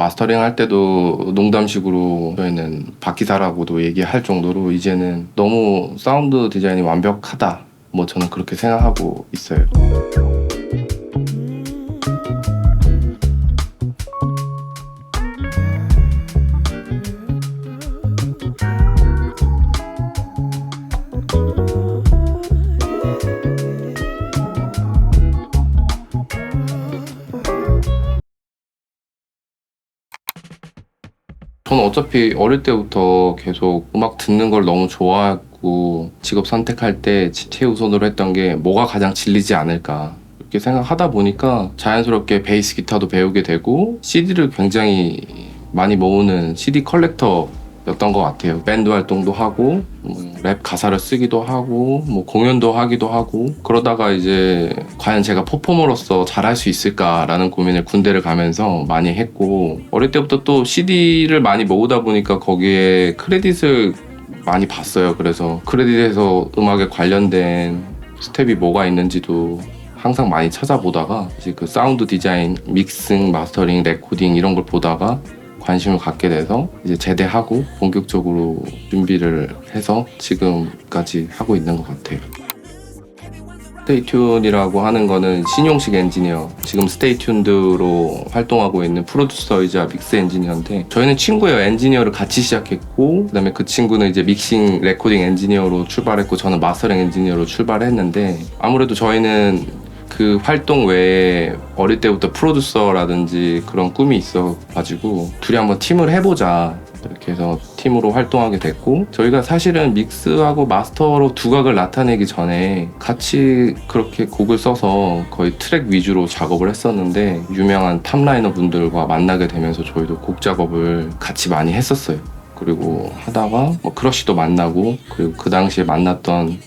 마스터링 할 때도 농담식으로 저희는 박기사라고도 얘기할 정도로 이제는 너무 사운드 디자인이 완벽하다. 뭐 저는 그렇게 생각하고 있어요. 저는 어차피 어릴 때부터 계속 음악 듣는 걸 너무 좋아했고 직업 선택할 때 최우선으로 했던 게 뭐가 가장 질리지 않을까 이렇게 생각하다 보니까 자연스럽게 베이스 기타도 배우게 되고 CD를 굉장히 많이 모으는 CD 컬렉터였던 것 같아요. 밴드 활동도 하고 랩 가사를 쓰기도 하고 뭐 공연도 하기도 하고 그러다가 이제 과연 제가 퍼포머로서 잘할 수 있을까라는 고민을 군대를 가면서 많이 했고 어릴 때부터 또 CD를 많이 모으다 보니까 거기에 크레딧을 많이 봤어요. 그래서 크레딧에서 음악에 관련된 스텝이 뭐가 있는지도 항상 많이 찾아보다가 이제 그 사운드 디자인, 믹싱, 마스터링, 레코딩 이런 걸 보다가 관심을 갖게 돼서 이제 제대하고 본격적으로 준비를 해서 지금까지 하고 있는 것 같아요. 스테이튠이라고 하는 거는 신용식 엔지니어, 지금 스테이튠드로 활동하고 있는 프로듀서이자 믹스 엔지니어인데 저희는 친구예요. 엔지니어를 같이 시작했고 그다음에 그 친구는 이제 믹싱, 레코딩 엔지니어로 출발했고 저는 마스터링 엔지니어로 출발했는데 아무래도 저희는 그 활동 외에 어릴 때부터 프로듀서라든지 그런 꿈이 있어가지고 둘이 한번 팀을 해보자 이렇게 해서 팀으로 활동하게 됐고 저희가 사실은 믹스하고 마스터로 두각을 나타내기 전에 같이 그렇게 곡을 써서 거의 트랙 위주로 작업을 했었는데 유명한 탑라이너 분들과 만나게 되면서 저희도 곡 작업을 같이 많이 했었어요. 그리고 하다가 뭐 크러쉬도 만나고 그리고 그 당시에 만났던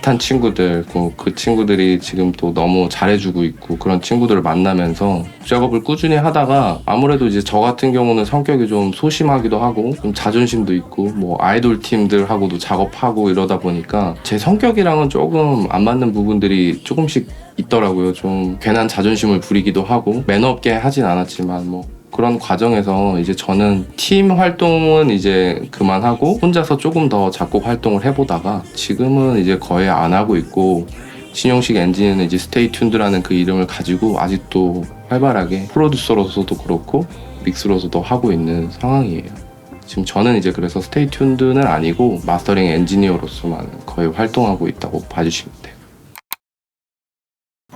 핫한 친구들, 그 친구들이 지금 또 너무 잘해주고 있고 그런 친구들을 만나면서 작업을 꾸준히 하다가 아무래도 이제 저 같은 경우는 성격이 좀 소심하기도 하고 좀 자존심도 있고 뭐 아이돌 팀들하고도 작업하고 이러다 보니까 제 성격이랑은 조금 안 맞는 부분들이 조금씩 있더라고요. 좀 괜한 자존심을 부리기도 하고 매너 없게 하진 않았지만 뭐 그런 과정에서 이제 저는 팀 활동은 이제 그만하고 혼자서 조금 더 작곡 활동을 해보다가 지금은 이제 거의 안 하고 있고 신용식 엔지니어는 이제 스테이튠드라는 그 이름을 가지고 아직도 활발하게 프로듀서로서도 그렇고 믹스로서도 하고 있는 상황이에요. 지금 저는 이제 그래서 스테이튠드는 아니고 마스터링 엔지니어로서만 거의 활동하고 있다고 봐주시면 돼요.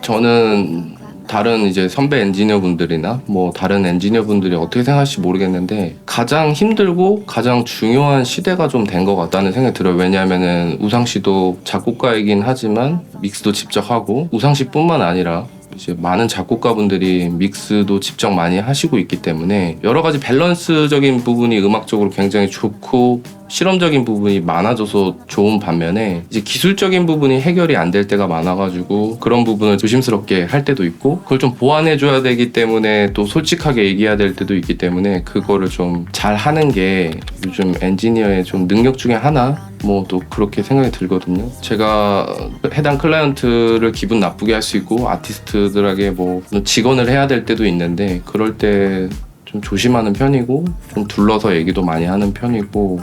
저는 다른 이제 선배 엔지니어 분들이나 뭐 다른 엔지니어 분들이 어떻게 생각할지 모르겠는데 가장 힘들고 가장 중요한 시대가 좀 된 것 같다는 생각이 들어요. 왜냐하면은 우상 씨도 작곡가이긴 하지만 믹스도 직접 하고 우상 씨뿐만 아니라 이제 많은 작곡가분들이 믹스도 직접 많이 하시고 있기 때문에 여러 가지 밸런스적인 부분이 음악적으로 굉장히 좋고 실험적인 부분이 많아져서 좋은 반면에 이제 기술적인 부분이 해결이 안 될 때가 많아가지고 그런 부분을 조심스럽게 할 때도 있고 그걸 좀 보완해줘야 되기 때문에 또 솔직하게 얘기해야 될 때도 있기 때문에 그거를 좀 잘 하는 게 요즘 엔지니어의 좀 능력 중에 하나 뭐 또 그렇게 생각이 들거든요. 제가 해당 클라이언트를 기분 나쁘게 할 수 있고 아티스트들에게 뭐 직언을 해야 될 때도 있는데 그럴 때 좀 조심하는 편이고 좀 둘러서 얘기도 많이 하는 편이고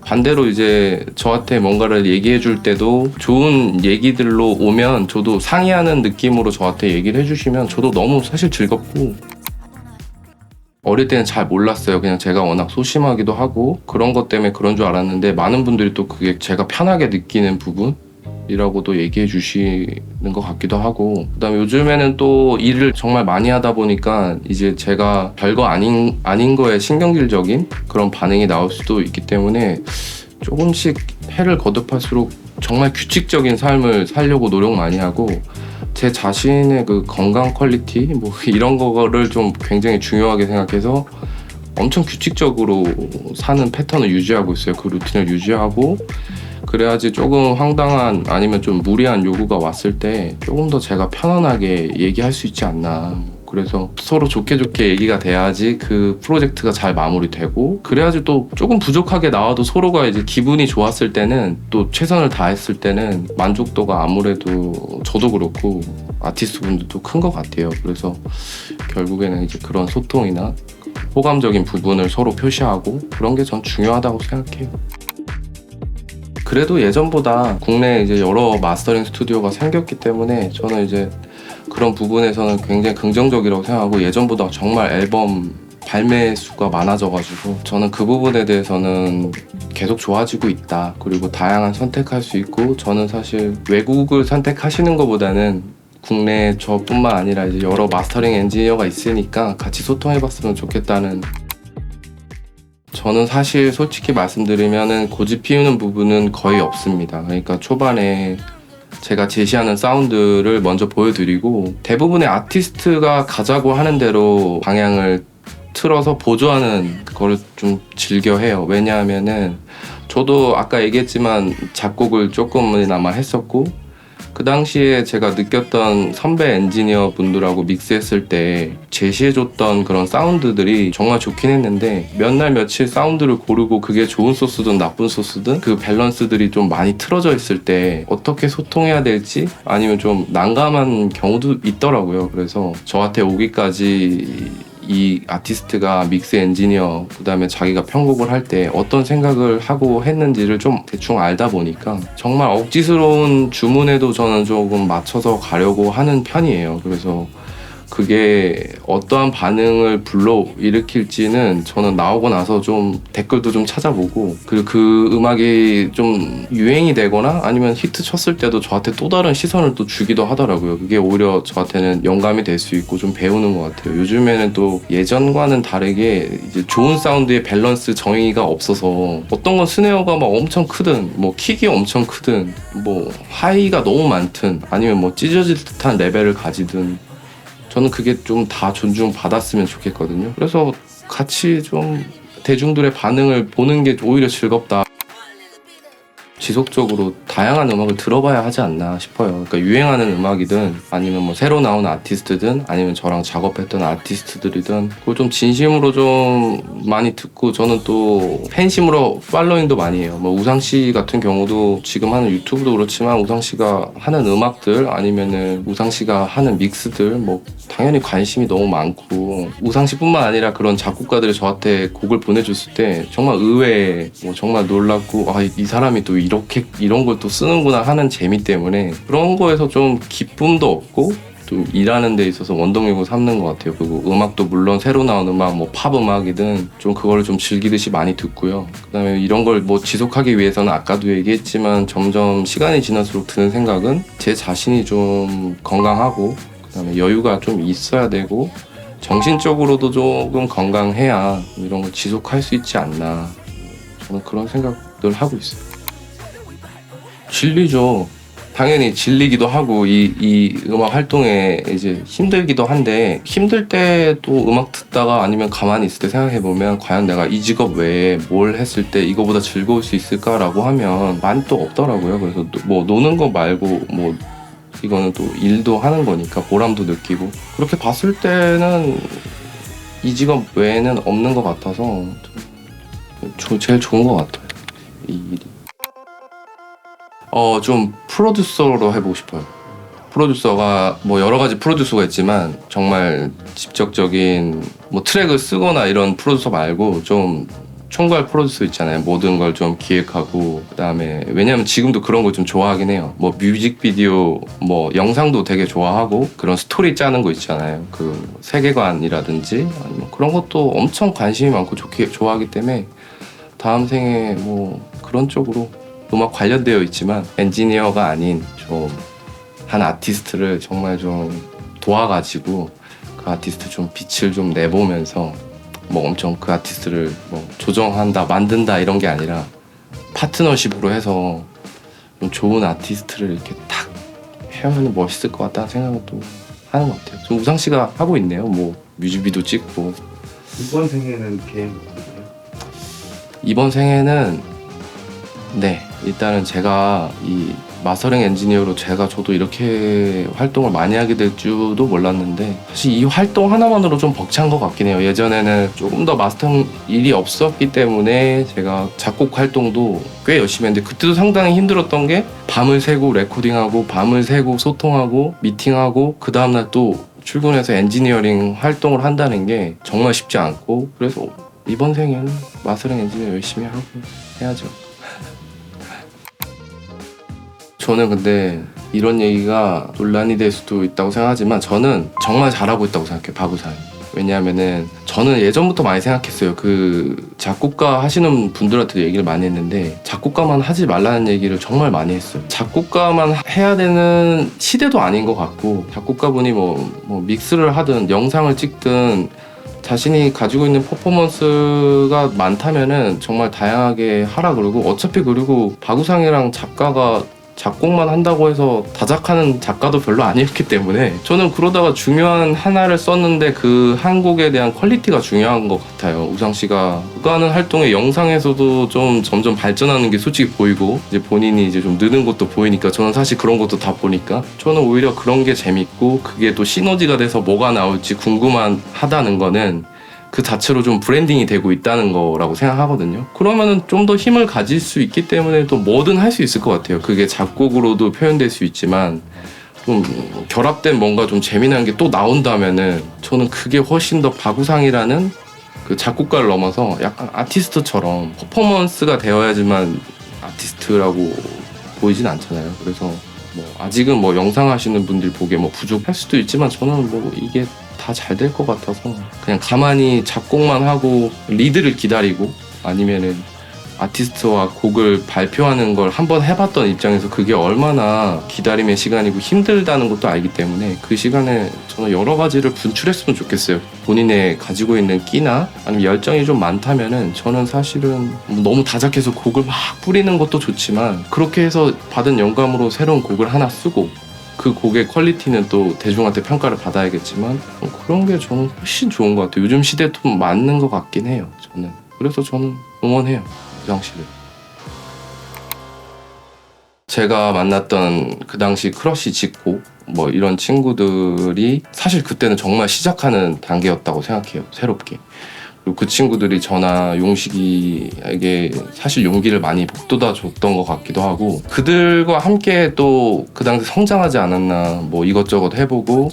반대로 이제 저한테 뭔가를 얘기해 줄 때도 좋은 얘기들로 오면 저도 상의하는 느낌으로 저한테 얘기를 해주시면 저도 너무 사실 즐겁고 어릴 때는 잘 몰랐어요. 그냥 제가 워낙 소심하기도 하고 그런 것 때문에 그런 줄 알았는데 많은 분들이 또 그게 제가 편하게 느끼는 부분이라고도 얘기해 주시는 것 같기도 하고 그다음에 요즘에는 또 일을 정말 많이 하다 보니까 이제 제가 별거 아닌 거에 신경질적인 그런 반응이 나올 수도 있기 때문에 조금씩 해를 거듭할수록 정말 규칙적인 삶을 살려고 노력 많이 하고 제 자신의 그 건강 퀄리티 뭐 이런 거를 좀 굉장히 중요하게 생각해서 엄청 규칙적으로 사는 패턴을 유지하고 있어요. 그 루틴을 유지하고 그래야지 조금 황당한 아니면 좀 무리한 요구가 왔을 때 조금 더 제가 편안하게 얘기할 수 있지 않나. 그래서 서로 좋게 얘기가 돼야지 그 프로젝트가 잘 마무리되고 그래야지 또 조금 부족하게 나와도 서로가 이제 기분이 좋았을 때는 또 최선을 다했을 때는 만족도가 아무래도 저도 그렇고 아티스트 분들도 큰 것 같아요. 그래서 결국에는 이제 그런 소통이나 호감적인 부분을 서로 표시하고 그런 게 전 중요하다고 생각해요. 그래도 예전보다 국내에 이제 여러 마스터링 스튜디오가 생겼기 때문에 저는 이제 그런 부분에서는 굉장히 긍정적이라고 생각하고, 예전보다 정말 앨범 발매 수가 많아져가지고 저는 그 부분에 대해서는 계속 좋아지고 있다. 그리고 다양한 선택할 수 있고, 저는 사실 외국을 선택하시는 것보다는 국내 저뿐만 아니라 이제 여러 마스터링 엔지니어가 있으니까 같이 소통해봤으면 좋겠다는. 저는 사실 솔직히 말씀드리면은 고집 피우는 부분은 거의 없습니다. 그러니까 초반에 제가 제시하는 사운드를 먼저 보여드리고 대부분의 아티스트가 가자고 하는 대로 방향을 틀어서 보조하는 그걸 좀 즐겨 해요. 왜냐하면은 저도 아까 얘기했지만 작곡을 조금이나마 했었고, 그 당시에 제가 느꼈던 선배 엔지니어 분들하고 믹스했을 때 제시해줬던 그런 사운드들이 정말 좋긴 했는데, 몇 날 며칠 사운드를 고르고 그게 좋은 소스든 나쁜 소스든 그 밸런스들이 좀 많이 틀어져 있을 때 어떻게 소통해야 될지 아니면 좀 난감한 경우도 있더라고요. 그래서 저한테 오기까지 이 아티스트가 믹스 엔지니어, 그 다음에 자기가 편곡을 할 때 어떤 생각을 하고 했는지를 좀 대충 알다 보니까 정말 억지스러운 주문에도 저는 조금 맞춰서 가려고 하는 편이에요. 그래서 그게 어떠한 반응을 불러일으킬지는 저는 나오고 나서 좀 댓글도 좀 찾아보고, 그리고 그 음악이 좀 유행이 되거나 아니면 히트 쳤을 때도 저한테 또 다른 시선을 또 주기도 하더라고요. 그게 오히려 저한테는 영감이 될 수 있고 좀 배우는 것 같아요. 요즘에는 또 예전과는 다르게 이제 좋은 사운드의 밸런스 정의가 없어서 어떤 건 스네어가 막 엄청 크든 뭐 킥이 엄청 크든 뭐 하이가 너무 많든 아니면 뭐 찢어질 듯한 레벨을 가지든 저는 그게 좀 다 존중받았으면 좋겠거든요. 그래서 같이 좀 대중들의 반응을 보는 게 오히려 즐겁다. 지속적으로 다양한 음악을 들어봐야 하지 않나 싶어요. 그러니까 유행하는 음악이든 아니면 뭐 새로 나온 아티스트든 아니면 저랑 작업했던 아티스트들이든 그걸 좀 진심으로 좀 많이 듣고, 저는 또 팬심으로 팔로잉도 많이 해요. 뭐 우상 씨 같은 경우도 지금 하는 유튜브도 그렇지만 우상 씨가 하는 음악들 아니면은 우상 씨가 하는 믹스들 뭐 당연히 관심이 너무 많고, 우상 씨뿐만 아니라 그런 작곡가들이 저한테 곡을 보내줬을 때 정말 의외에 뭐 정말 놀랍고, 아, 이 사람이 또 이렇게 이런 걸 또 쓰는구나 하는 재미 때문에 그런 거에서 좀 기쁨도 얻고 좀 일하는 데 있어서 원동력을 삼는 것 같아요. 그리고 음악도 물론 새로 나온 음악 뭐 팝 음악이든 좀 그거를 좀 즐기듯이 많이 듣고요. 그다음에 이런 걸 뭐 지속하기 위해서는 아까도 얘기했지만 점점 시간이 지날수록 드는 생각은 제 자신이 좀 건강하고 그다음에 여유가 좀 있어야 되고 정신적으로도 조금 건강해야 이런 걸 지속할 수 있지 않나, 저는 그런 생각들 하고 있어요. 질리죠. 당연히 질리기도 하고 이 음악 활동에 이제 힘들기도 한데, 힘들 때 또 음악 듣다가 아니면 가만히 있을 때 생각해보면 과연 내가 이 직업 외에 뭘 했을 때 이거보다 즐거울 수 있을까라고 하면 많이 또 없더라고요. 그래서 뭐 노는 거 말고 뭐 이거는 또 일도 하는 거니까 보람도 느끼고, 그렇게 봤을 때는 이 직업 외에는 없는 것 같아서 제일 좋은 것 같아요, 이 일이. 좀 프로듀서로 해보고 싶어요. 프로듀서가 뭐 여러 가지 프로듀서가 있지만 정말 직접적인 뭐 트랙을 쓰거나 이런 프로듀서 말고 좀 총괄 프로듀서 있잖아요. 모든 걸 좀 기획하고, 그다음에 왜냐면 지금도 그런 거 좀 좋아하긴 해요. 뭐 뮤직비디오 뭐 영상도 되게 좋아하고 그런 스토리 짜는 거 있잖아요. 그 세계관이라든지 아니면 그런 것도 엄청 관심이 많고 좋아하기 때문에 다음 생에 뭐 그런 쪽으로 음악 관련되어 있지만 엔지니어가 아닌 좀 한 아티스트를 정말 좀 도와가지고 그 아티스트 좀 빛을 좀 내보면서 뭐 엄청 그 아티스트를 뭐 조정한다 만든다 이런 게 아니라 파트너십으로 해서 좀 좋은 아티스트를 이렇게 탁 해하면 멋있을 것 같다는 생각을 또 하는 것 같아요. 좀 우상 씨가 하고 있네요. 뭐 뮤직비디오 찍고. 이번 생에는 계획 없으세요? 이번 생에는 네, 일단은 제가 이 마스터링 엔지니어로 저도 이렇게 활동을 많이 하게 될 줄도 몰랐는데, 사실 이 활동 하나만으로 좀 벅찬 것 같긴 해요. 예전에는 조금 더 마스터링 일이 없었기 때문에 제가 작곡 활동도 꽤 열심히 했는데, 그때도 상당히 힘들었던 게 밤을 새고 레코딩하고 밤을 새고 소통하고 미팅하고 그 다음날 또 출근해서 엔지니어링 활동을 한다는 게 정말 쉽지 않고, 그래서 이번 생에는 마스터링 엔지니어 열심히 하고 해야죠. 저는 근데 이런 얘기가 논란이 될 수도 있다고 생각하지만 저는 정말 잘하고 있다고 생각해요, 바구상이. 왜냐하면은 저는 예전부터 많이 생각했어요. 그 작곡가 하시는 분들한테도 얘기를 많이 했는데 작곡가만 하지 말라는 얘기를 정말 많이 했어요. 작곡가만 해야 되는 시대도 아닌 것 같고, 작곡가분이 뭐 믹스를 하든 영상을 찍든 자신이 가지고 있는 퍼포먼스가 많다면은 정말 다양하게 하라 그러고, 어차피 그리고 바구상이랑 작가가 작곡만 한다고 해서 다작하는 작가도 별로 아니었기 때문에 저는 그러다가 중요한 하나를 썼는데 그 한 곡에 대한 퀄리티가 중요한 것 같아요. 우상 씨가 그거 하는 활동의 영상에서도 좀 점점 발전하는 게 솔직히 보이고, 이제 본인이 이제 좀 느는 것도 보이니까 저는 사실 그런 것도 다 보니까 저는 오히려 그런 게 재밌고, 그게 또 시너지가 돼서 뭐가 나올지 궁금하다는 거는 그 자체로 좀 브랜딩이 되고 있다는 거라고 생각하거든요. 그러면은 좀 더 힘을 가질 수 있기 때문에 또 뭐든 할 수 있을 것 같아요. 그게 작곡으로도 표현될 수 있지만 좀 결합된 뭔가 좀 재미난 게 또 나온다면은 저는 그게 훨씬 더 바구상이라는 그 작곡가를 넘어서 약간 아티스트처럼 퍼포먼스가 되어야지만 아티스트라고 보이진 않잖아요. 그래서 뭐 아직은 뭐 영상 하시는 분들 보기에 뭐 부족할 수도 있지만 저는 뭐 이게 다 잘 될 것 같아서 그냥 가만히 작곡만 하고 리드를 기다리고, 아니면은 아티스트와 곡을 발표하는 걸 한번 해봤던 입장에서 그게 얼마나 기다림의 시간이고 힘들다는 것도 알기 때문에 그 시간에 저는 여러 가지를 분출했으면 좋겠어요. 본인의 가지고 있는 끼나 아니면 열정이 좀 많다면은 저는 사실은 너무 다작해서 곡을 막 뿌리는 것도 좋지만, 그렇게 해서 받은 영감으로 새로운 곡을 하나 쓰고 그 곡의 퀄리티는 또 대중한테 평가를 받아야겠지만 그런 게 저는 훨씬 좋은 것 같아요. 요즘 시대에 좀 맞는 것 같긴 해요, 저는. 그래서 저는 응원해요, 우상 씨를. 제가 만났던 그 당시 크러쉬 직고 뭐 이런 친구들이 사실 그때는 정말 시작하는 단계였다고 생각해요, 새롭게. 그리고 그 친구들이 저나 용식이에게 사실 용기를 많이 북돋아 줬던 것 같기도 하고, 그들과 함께 또 그 당시 성장하지 않았나, 뭐 이것저것 해보고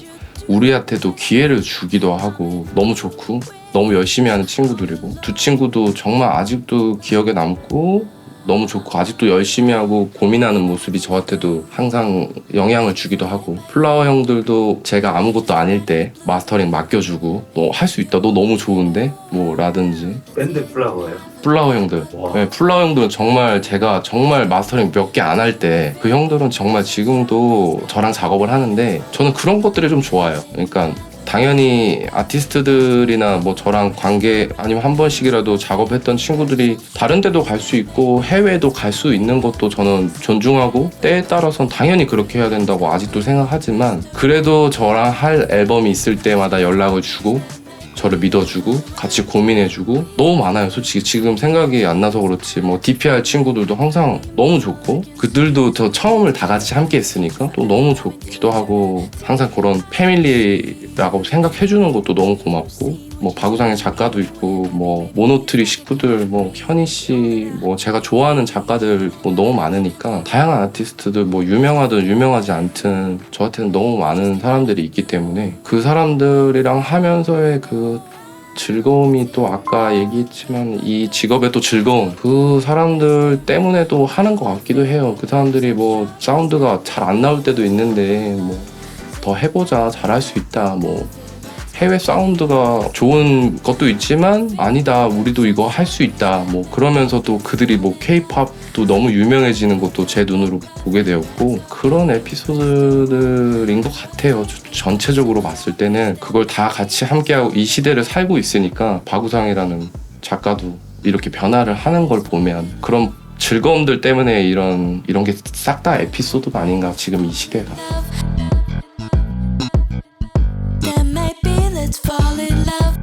우리한테도 기회를 주기도 하고, 너무 좋고 너무 열심히 하는 친구들이고, 두 친구도 정말 아직도 기억에 남고 너무 좋고 아직도 열심히 하고 고민하는 모습이 저한테도 항상 영향을 주기도 하고, 플라워 형들도 제가 아무것도 아닐 때 마스터링 맡겨주고 너 할 수 있다, 너 너무 좋은데 뭐 라든지. 밴드 플라워예요? 플라워 형들, 네, 플라워 형들은 정말 제가 정말 마스터링 몇 개 안 할 때 그 형들은 정말 지금도 저랑 작업을 하는데 저는 그런 것들이 좀 좋아요. 그러니까 당연히 아티스트들이나 뭐 저랑 관계 아니면 한 번씩이라도 작업했던 친구들이 다른 데도 갈 수 있고 해외도 갈 수 있는 것도 저는 존중하고, 때에 따라서는 당연히 그렇게 해야 된다고 아직도 생각하지만, 그래도 저랑 할 앨범이 있을 때마다 연락을 주고 저를 믿어주고 같이 고민해주고 너무 많아요. 솔직히 지금 생각이 안 나서 그렇지 뭐 DPR 친구들도 항상 너무 좋고, 그들도 저 처음을 다 같이 함께 했으니까 또 너무 좋기도 하고, 항상 그런 패밀리라고 생각해주는 것도 너무 고맙고, 뭐 바구상의 작가도 있고 뭐 모노트리 식구들, 뭐 현희 씨, 뭐 제가 좋아하는 작가들 뭐 너무 많으니까, 다양한 아티스트들 뭐 유명하든 유명하지 않든 저한테는 너무 많은 사람들이 있기 때문에 그 사람들이랑 하면서의 그 즐거움이, 또 아까 얘기했지만 이 직업의 또 즐거움, 그 사람들 때문에도 하는 것 같기도 해요. 그 사람들이 뭐 사운드가 잘 안 나올 때도 있는데 뭐 더 해보자, 잘할 수 있다, 뭐 해외 사운드가 좋은 것도 있지만 아니다, 우리도 이거 할 수 있다, 뭐 그러면서도 그들이 뭐 K-팝도 너무 유명해지는 것도 제 눈으로 보게 되었고, 그런 에피소드들인 것 같아요. 전체적으로 봤을 때는 그걸 다 같이 함께하고 이 시대를 살고 있으니까 바구상이라는 작가도 이렇게 변화를 하는 걸 보면 그런 즐거움들 때문에 이런 게 싹 다 에피소드가 아닌가, 지금 이 시대가. Then maybe let's fall in love.